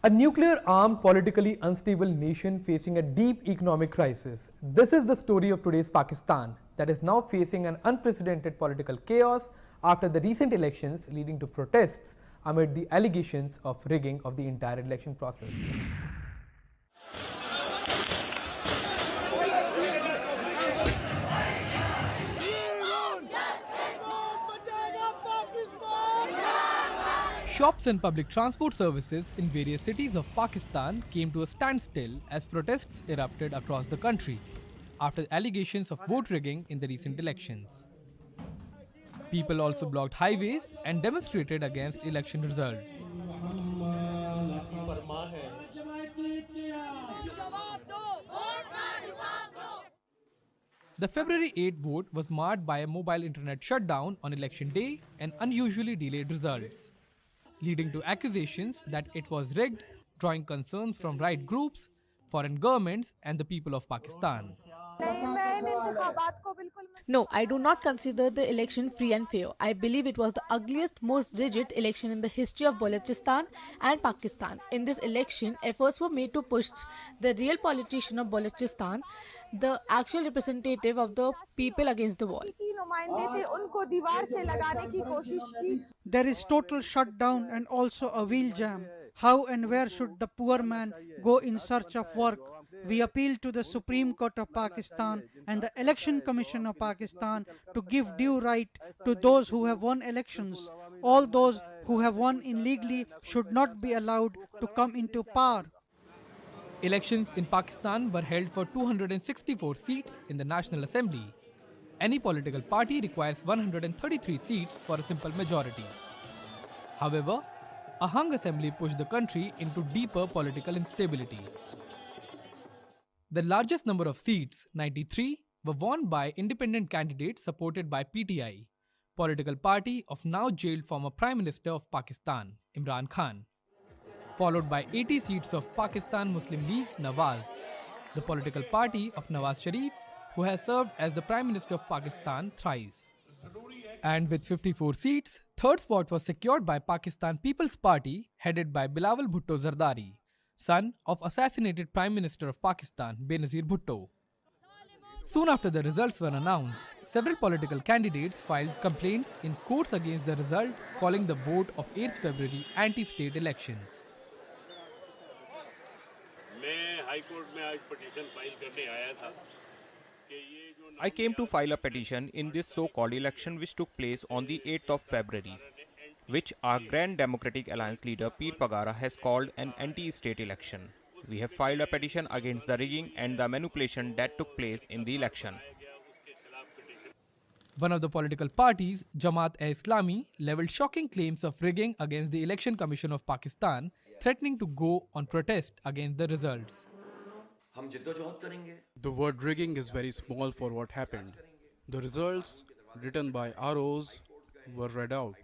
A nuclear-armed, politically unstable nation facing a deep economic crisis. This is the story of today's Pakistan that is now facing an unprecedented political chaos after the recent elections leading to protests amid the allegations of rigging of the entire election process. Shops and public transport services in various cities of Pakistan came to a standstill as protests erupted across the country after allegations of vote rigging in the recent elections. People also blocked highways and demonstrated against election results. The February 8 vote was marred by a mobile internet shutdown on election day and unusually delayed results, leading to accusations that it was rigged, drawing concerns from right groups, foreign governments, and the people of Pakistan. No, I do not consider the election free and fair. I believe it was the ugliest, most rigid election in the history of Balochistan and Pakistan. In this election, efforts were made to push the real politician of Balochistan, the actual representative of the people, against the wall. There is total shutdown and also a wheel jam. How and where should the poor man go in search of work? We appeal to the Supreme Court of Pakistan and the Election Commission of Pakistan to give due right to those who have won elections. All those who have won illegally should not be allowed to come into power. Elections in Pakistan were held for 264 seats in the National Assembly. Any political party requires 133 seats for a simple majority. However, a hung assembly pushed the country into deeper political instability. The largest number of seats, 93, were won by independent candidates supported by PTI, political party of now jailed former Prime Minister of Pakistan, Imran Khan, followed by 80 seats of Pakistan Muslim League Nawaz, the political party of Nawaz Sharif, who has served as the Prime Minister of Pakistan thrice. And with 54 seats, third spot was secured by Pakistan People's Party headed by Bilawal Bhutto Zardari, son of assassinated Prime Minister of Pakistan Benazir Bhutto. Soon after the results were announced, several political candidates filed complaints in courts against the result, calling the vote of 8th February anti-state elections. I came to file a petition in this so-called election which took place on the 8th of February, which our Grand Democratic Alliance leader Peer Pagara has called an anti-state election. We have filed a petition against the rigging and the manipulation that took place in the election. One of the political parties, Jamaat-e-Islami, leveled shocking claims of rigging against the Election Commission of Pakistan, threatening to go on protest against the results. The word rigging is very small for what happened. The results, written by ROs, were read out.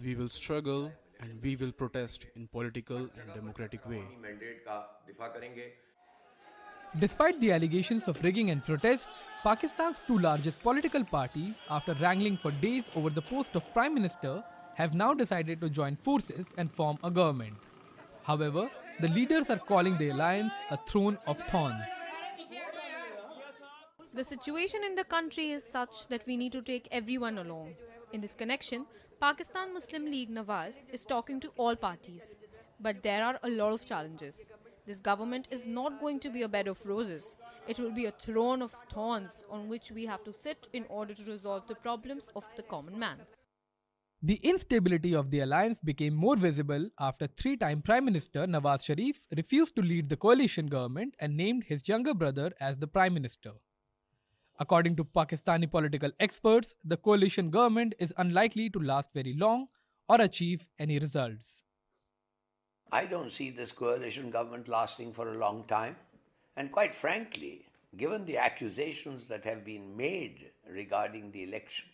We will struggle and we will protest in political and democratic way. Despite the allegations of rigging and protests, Pakistan's two largest political parties, after wrangling for days over the post of Prime Minister, have now decided to join forces and form a government. However, the leaders are calling the alliance a throne of thorns. The situation in the country is such that we need to take everyone along. In this connection, Pakistan Muslim League Nawaz is talking to all parties. But there are a lot of challenges. This government is not going to be a bed of roses. It will be a throne of thorns on which we have to sit in order to resolve the problems of the common man. The instability of the alliance became more visible after three-time Prime Minister Nawaz Sharif refused to lead the coalition government and named his younger brother as the Prime Minister. According to Pakistani political experts, the coalition government is unlikely to last very long or achieve any results. I don't see this coalition government lasting for a long time. And quite frankly, given the accusations that have been made regarding the election,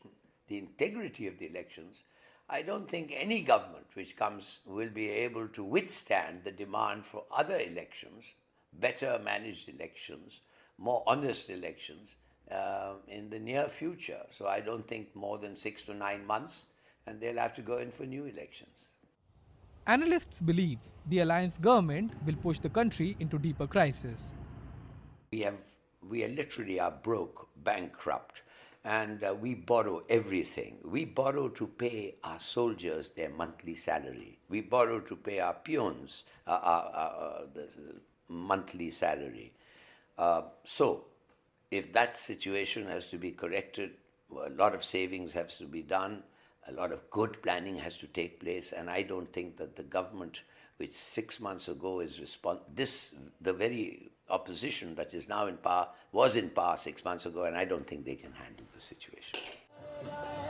the integrity of the elections, I don't think any government which comes will be able to withstand the demand for other elections, better managed elections, more honest elections in the near future. So I don't think more than 6 to 9 months, and they'll have to go in for new elections. Analysts believe the alliance government will push the country into deeper crisis. We are literally broke, bankrupt, and we borrow everything. We borrow to pay our soldiers their monthly salary. We borrow to pay our peons the monthly salary. So, if that situation has to be corrected, a lot of savings has to be done, a lot of good planning has to take place, and I don't think that the government, which 6 months ago the very opposition that is now in power, was in power 6 months ago, and I don't think they can handle the situation.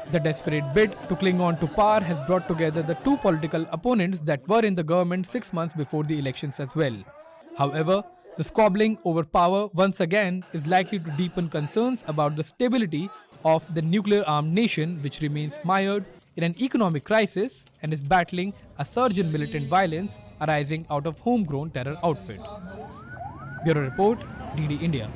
The desperate bid to cling on to power has brought together the two political opponents that were in the government 6 months before the elections as well. However, the squabbling over power once again is likely to deepen concerns about the stability of the nuclear-armed nation, which remains mired in an economic crisis and is battling a surge in militant violence arising out of homegrown terror outfits. Bureau Report, DD India.